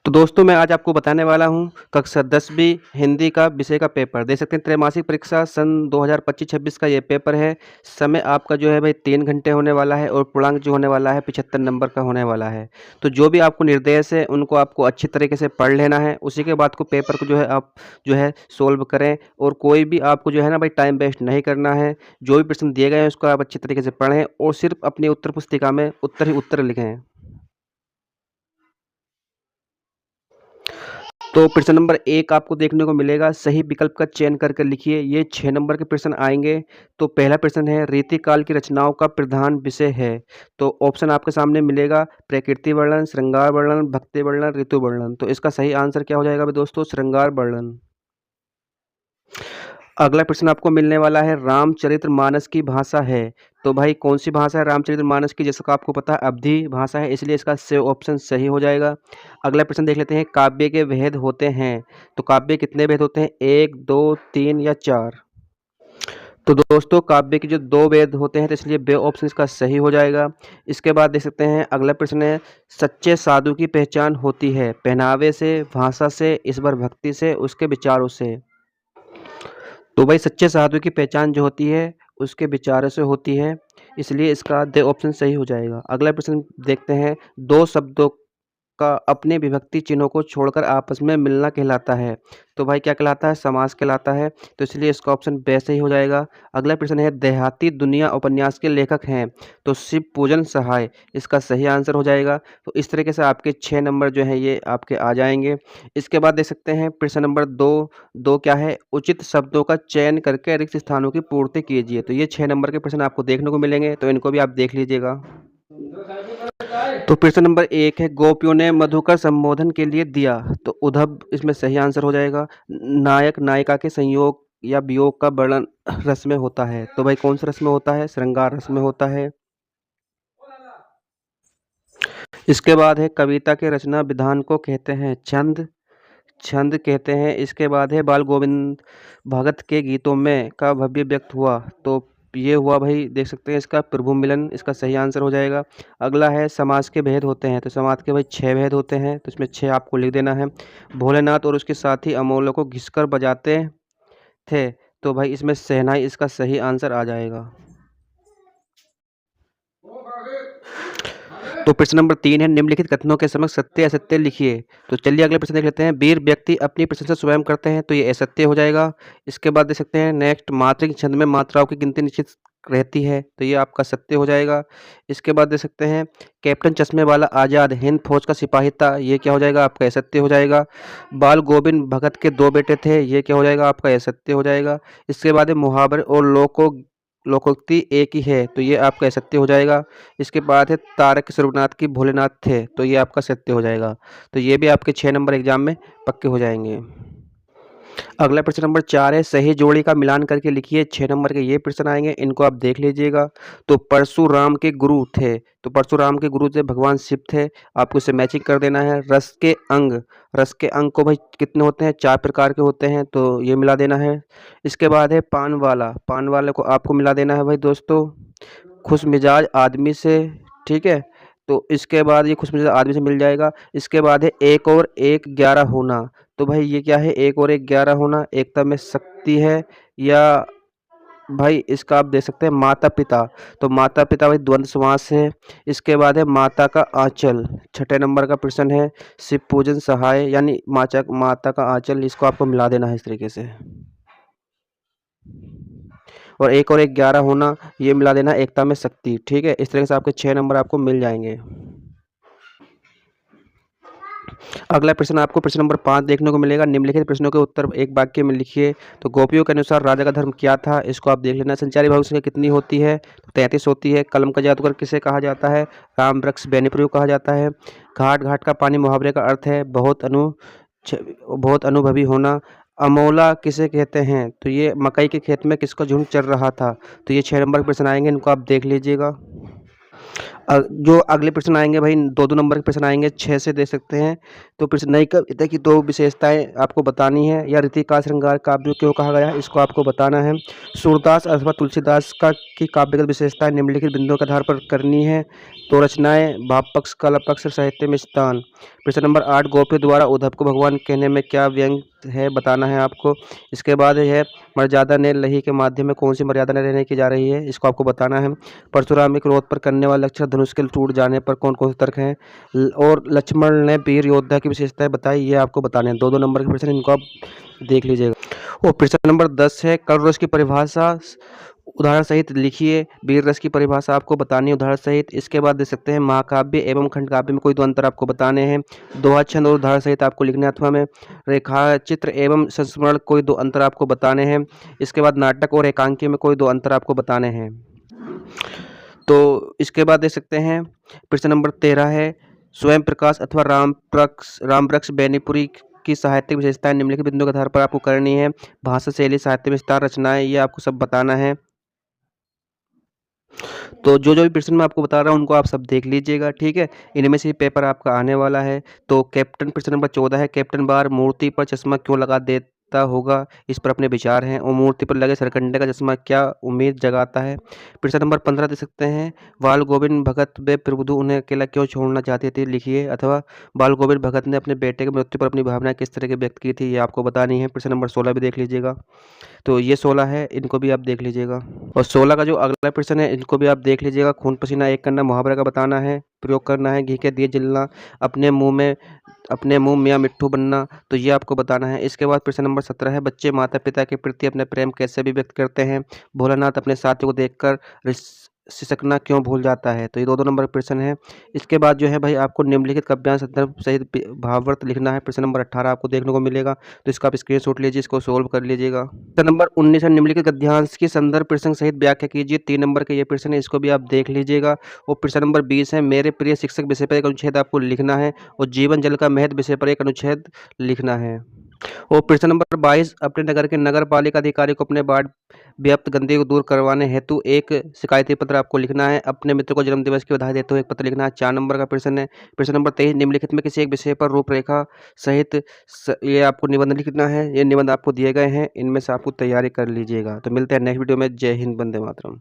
तो दोस्तों मैं आज आपको बताने वाला हूँ कक्षा 10वीं हिंदी का विषय का पेपर। देख सकते हैं त्रैमासिक परीक्षा सन 2025-26 का ये पेपर है। समय आपका जो है भाई 3 घंटे होने वाला है और पूर्णांक जो होने वाला है 75 नंबर का होने वाला है। तो जो भी आपको निर्देश है उनको आपको अच्छी तरीके से पढ़ लेना है। उसी के बाद को पेपर को जो है आप जो है सोल्व करें और कोई भी आपको जो है ना भाई टाइम वेस्ट नहीं करना है। जो भी प्रश्न दिए गए हैं उसको आप अच्छी तरीके से पढ़ें और सिर्फ अपनी उत्तर पुस्तिका में उत्तर ही उत्तर लिखें। तो प्रश्न नंबर 1 आपको देखने को मिलेगा, सही विकल्प का चयन करके लिखिए। ये 6 नंबर के प्रश्न आएँगे। तो पहला प्रश्न है, रीतिकाल की रचनाओं का प्रधान विषय है। तो ऑप्शन आपके सामने मिलेगा, प्रकृति वर्णन, श्रृंगार वर्णन, भक्ति वर्णन, ऋतु वर्णन। तो इसका सही आंसर क्या हो जाएगा भाई दोस्तों? श्रृंगार वर्णन। अगला प्रश्न आपको मिलने वाला है, रामचरितमानस की भाषा है। तो भाई कौन सी भाषा है रामचरितमानस की? जैसा कि आपको पता है अवधी भाषा है, इसलिए इसका से ऑप्शन सही हो जाएगा। अगला प्रश्न देख लेते हैं, काव्य के भेद होते हैं। तो काव्य कितने भेद होते हैं? 1, 2, 3 या 4? तो दोस्तों काव्य के जो 2 वेद होते हैं, तो इसलिए बे ऑप्शन इसका सही हो जाएगा। इसके बाद देख सकते हैं अगला प्रश्न है, सच्चे साधु की पहचान होती है पहनावे से, भाषा से, ईश्वर भक्ति से, उसके विचारों से। तो भाई सच्चे साधु की पहचान जो होती है उसके विचारों से होती है, इसलिए इसका द ऑप्शन सही हो जाएगा। अगला प्रश्न देखते हैं, दो शब्दों का अपने विभक्ति चिन्हों को छोड़कर आपस में मिलना कहलाता है। तो भाई क्या कहलाता है? समास कहलाता है, तो इसलिए इसका ऑप्शन बे सही हो जाएगा। अगला प्रश्न है, देहाती दुनिया उपन्यास के लेखक हैं। तो शिव पूजन सहाय इसका सही आंसर हो जाएगा। तो इस तरीके से आपके 6 नंबर जो है ये आपके आ जाएंगे। इसके बाद देख सकते हैं प्रश्न नंबर 2 क्या है, उचित शब्दों का चयन करके रिक्त स्थानों की पूर्ति कीजिए। तो ये 6 नंबर के प्रश्न आपको देखने को मिलेंगे, तो इनको भी आप देख लीजिएगा। तो प्रश्न नंबर 1 है, गोपियों ने मधुकर संबोधन के लिए दिया। तो उद्धव इसमें सही आंसर हो जाएगा। नायक नायिका के संयोग या वियोग का वर्णन रस में होता है। तो भाई कौन सा रस में होता है? श्रृंगार रस में होता है। इसके बाद है, कविता के रचना विधान को कहते हैं छंद, छंद कहते हैं। इसके बाद है, बाल गोविंद भगत के गीतों में का भव्य व्यक्त हुआ। तो ये हुआ भाई देख सकते हैं इसका प्रभु मिलन, इसका सही आंसर हो जाएगा। अगला है, समाज के भेद होते हैं। तो समाज के भाई 6 भेद होते हैं, तो इसमें 6 आपको लिख देना है। भोलेनाथ और उसके साथी अमोलों को घिसकर बजाते थे। तो भाई इसमें शहनाई इसका सही आंसर आ जाएगा। तो प्रश्न नंबर 3 है, निम्नलिखित कथनों के समक्ष सत्य असत्य लिखिए। तो चलिए अगले प्रश्न देख लेते हैं, वीर व्यक्ति अपनी प्रशंसा स्वयं करते हैं। तो ये असत्य हो जाएगा। इसके बाद देख सकते हैं नेक्स्ट, मात्रिक छंद में मात्राओं की गिनती निश्चित रहती है। तो ये आपका सत्य हो जाएगा। इसके बाद देख सकते हैं, कैप्टन चश्मे वाला आज़ाद हिंद फौज का सिपाही था। ये क्या हो जाएगा? आपका असत्य हो जाएगा। बाल गोविंद भगत के 2 बेटे थे। ये क्या हो जाएगा? आपका असत्य हो जाएगा। इसके बाद है, मुहावरे और लोकोक्ति एक ही है। तो ये आपका सत्य हो जाएगा। इसके बाद है, तारक सर्वनाथ की भोलेनाथ थे। तो ये आपका सत्य हो जाएगा। तो ये भी आपके 6 नंबर एग्जाम में पक्के हो जाएंगे। अगला प्रश्न नंबर 4 है, सही जोड़ी का मिलान करके लिखिए। 6 नंबर के ये प्रश्न आएंगे, इनको आप देख लीजिएगा। तो परशुराम के गुरु थे। तो परशुराम के गुरु थे भगवान शिव थे। आपको इसे मैचिंग कर देना है। रस के अंग, रस के अंग को भाई कितने होते हैं? 4 प्रकार के होते हैं, तो ये मिला देना है। इसके बाद है, पान वाला, पान वाले को आपको मिला देना है भाई दोस्तों खुश मिजाज आदमी से। ठीक है, तो इसके बाद ये खुश मिजाज आदमी से मिल जाएगा। इसके बाद है, एक और एक 11 होना। तो भाई ये क्या है? एक और एक 11 होना एकता में शक्ति है, या भाई इसका आप देख सकते हैं माता पिता। तो माता पिता भाई द्वंद्व समास है। इसके बाद है, माता का आंचल, 6 नंबर का प्रश्न है। शिव पूजन सहाय यानी माता का आंचल, इसको आपको मिला देना है इस तरीके से। और एक और एक 11 होना, ये मिला देना एकता में शक्ति। ठीक है, इस तरह से आपके 6 नंबर आपको मिल जाएंगे। अगला प्रश्न आपको प्रश्न नंबर 5 देखने को मिलेगा, निम्नलिखित प्रश्नों के उत्तर एक वाक्य में लिखिए। तो गोपियों के अनुसार राजा का धर्म क्या था? इसको आप देख लेना। संचारी भाव संख्या कितनी होती है? तो 33 होती है। कलम का जादूगर किसे कहा जाता है? राम वृक्ष बेनीप्रयु कहा जाता है। घाट घाट का पानी मुहावरे का अर्थ है बहुत अनुभवी होना। अमोला किसे कहते हैं? तो ये मकई के खेत में किसका झुंड चल रहा था। तो ये 6 नंबर के प्रश्न आएंगे, इनको आप देख लीजिएगा। जो अगले प्रश्न आएँगे भाई 2-2 नंबर के प्रश्न आएँगे, 6 से दे सकते हैं। तो प्रश्न नई कविता की 2 विशेषताएँ आपको बतानी है, या रीति का श्रृंगार काव्य क्यों कहा गया है, इसको आपको बताना है। सूरदास अथवा तुलसीदास का की काव्यगत विशेषताएँ निम्नलिखित बिंदुओं के आधार पर करनी है। तो रचनाएँ, भाव पक्ष, कला पक्ष, साहित्य में स्थान। प्रश्न नंबर 8, गोपियों द्वारा उद्धव को भगवान कहने में क्या व्यंग है, बताना है आपको। इसके बाद है मर्यादा ने लही के माध्यम में कौन सी मर्यादा ने रहने की जा रही है, इसको आपको बताना है। परशुराम के क्रोध पर करने वाले लक्षण धनुष के टूट जाने पर कौन कौन से तर्क हैं, और लक्ष्मण ने वीर योद्धा की विशेषताएं बताई, ये आपको बताने हैं। 2-2 नंबर के प्रश्न, इनको आप देख लीजिएगा। और प्रश्न नंबर 10 है करुण रस की परिभाषा उदाहरण सहित लिखिए। वीर रस की परिभाषा आपको बतानी है उदाहरण सहित। इसके बाद दे सकते हैं महाकाव्य एवं खंड काव्य में कोई 2 अंतर आपको बताने हैं। दोहा, छंद और उदाहरण सहित आपको लिखना है। अथवा में रेखा चित्र एवं संस्मरण कोई 2 अंतर आपको बताने हैं। इसके बाद नाटक और एकांकी में कोई 2 अंतर आपको बताने हैं। तो इसके बाद दे सकते हैं प्रश्न नंबर 13 है स्वयं प्रकाश अथवा रामवृक्ष बेनीपुरी की साहित्यिक विशेषताएं निम्नलिखित बिंदुओं के आधार पर आपको करनी है। भाषा शैली, साहित्य विस्तार, रचनाएं, ये आपको सब बताना है। तो जो भी प्रश्न मैं आपको बता रहा हूँ उनको आप सब देख लीजिएगा, ठीक है। इनमें से पेपर आपका आने वाला है। तो कैप्टन प्रश्न नंबर 14 है कैप्टन बार मूर्ति पर चश्मा क्यों लगा देता होगा, इस पर अपने विचार हैं। और मूर्ति पर लगे सरकंडे का चश्मा क्या उम्मीद जगाता है। प्रश्न नंबर 15 दे सकते हैं बाल गोविंद भगत व प्रबुद्धू उन्हें अकेला क्यों छोड़ना चाहती थी, लिखिए। अथवा बाल गोविंद भगत ने अपने बेटे की मृत्यु पर अपनी भावना किस तरह की व्यक्त की थी, ये आपको बतानी है। प्रश्न नंबर 16 भी देख लीजिएगा। तो ये 16 है, इनको भी आप देख लीजिएगा। और 16 का जो अगला प्रश्न है इनको भी आप देख लीजिएगा। खून पसीना एक करना मुहावरे का बताना है, प्रयोग करना है। घी के दिए जलना, अपने मुंह मियाँ मिट्ठू बनना, तो ये आपको बताना है। इसके बाद प्रश्न नंबर 17 है बच्चे माता पिता के प्रति अपने प्रेम कैसे अभिव्यक्त करते हैं। भोलानाथ अपने साथी को देखकर सिसकना क्यों भूल जाता है। तो ये 2-2 नंबर प्रश्न है। इसके बाद जो है भाई आपको निम्नलिखित काव्यांश संदर्भ सहित भावार्थ लिखना है। प्रश्न नंबर 18 आपको देखने को मिलेगा, तो इसका आप स्क्रीनशॉट लीजिए, इसको सोल्व कर लीजिएगा। प्रश्न नंबर 19 है निम्नलिखित गद्यांश की संदर्भ प्रसंग सहित व्याख्या कीजिए। 3 नंबर के ये प्रश्न है, इसको भी आप देख लीजिएगा। और प्रश्न नंबर 20 है मेरे प्रिय शिक्षक विषय पर एक अनुच्छेद आपको लिखना है। और जीवन जल का महत्व विषय पर एक अनुच्छेद लिखना है। और प्रश्न नंबर 22 अपने नगर के नगर पालिका अधिकारी को अपने वार्ड व्याप्त गंदगी को दूर करवाने हेतु एक शिकायती पत्र आपको लिखना है। अपने मित्र को जन्मदिवस की बधाई देते हुए एक पत्र लिखना है। 4 नंबर का प्रश्न है। प्रश्न नंबर 23 निम्नलिखित में किसी एक विषय पर रूपरेखा सहित ये आपको निबंध लिखना है। ये निबंध आपको दिए गए हैं, इनमें से आपको तैयारी कर लीजिएगा। तो मिलते हैं नेक्स्ट वीडियो में। जय हिंद, वंदे मातरम।